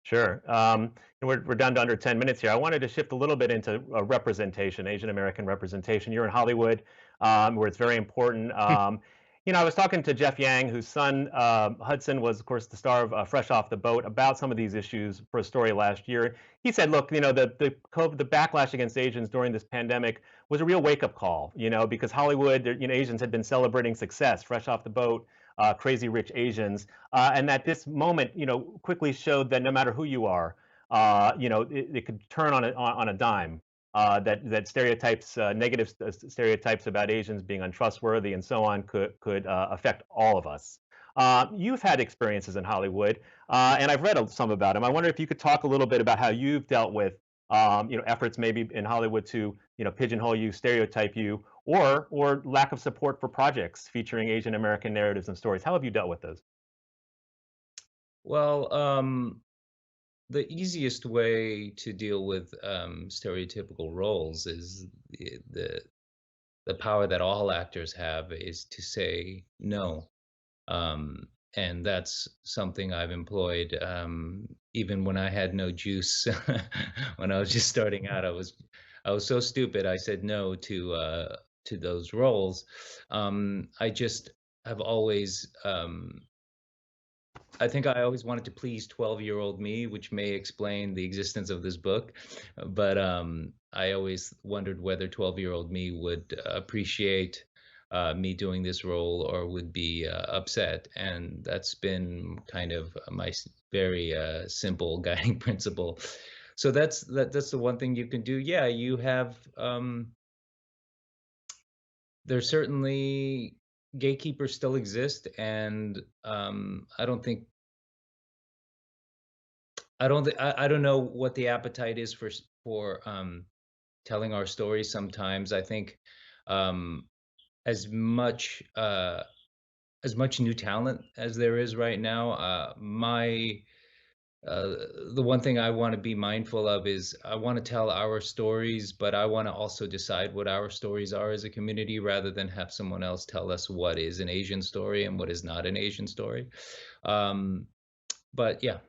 Sure. And we're down to under 10 minutes here. I wanted to shift a little bit into representation, Asian American representation. You're in Hollywood, where it's very important. I was talking to Jeff Yang, whose son Hudson was, of course, the star of Fresh Off the Boat, about some of these issues for a story last year. He said, "Look, the backlash against Asians during this pandemic was a real wake up call. Because Hollywood, Asians had been celebrating success, Fresh Off the Boat." Crazy Rich Asians, and that this moment, quickly showed that no matter who you are, it could turn on a dime. That stereotypes, negative stereotypes about Asians being untrustworthy and so on, could affect all of us. You've had experiences in Hollywood, and I've read some about them. I wonder if you could talk a little bit about how you've dealt with, efforts maybe in Hollywood to, pigeonhole you, stereotype you, or lack of support for projects featuring Asian American narratives and stories. How have you dealt with those? Well, the easiest way to deal with stereotypical roles is the power that all actors have is to say no. Um, and that's something I've employed even when I had no juice. When I was just starting out, I was so stupid. I said no to those roles. I just have always I think I always wanted to please 12-year-old me, which may explain the existence of this book. But I always wondered whether 12-year-old me would appreciate me doing this role or would be upset. And that's been kind of my very simple guiding principle. So that's the one thing you can do. Yeah, you have there's certainly gatekeepers still exist, and I don't know what the appetite is for telling our stories sometimes. I think, um, as much, as much new talent as there is right now, uh, the one thing I wanna be mindful of is I wanna tell our stories, but I wanna also decide what our stories are as a community rather than have someone else tell us what is an Asian story and what is not an Asian story. Um, but yeah,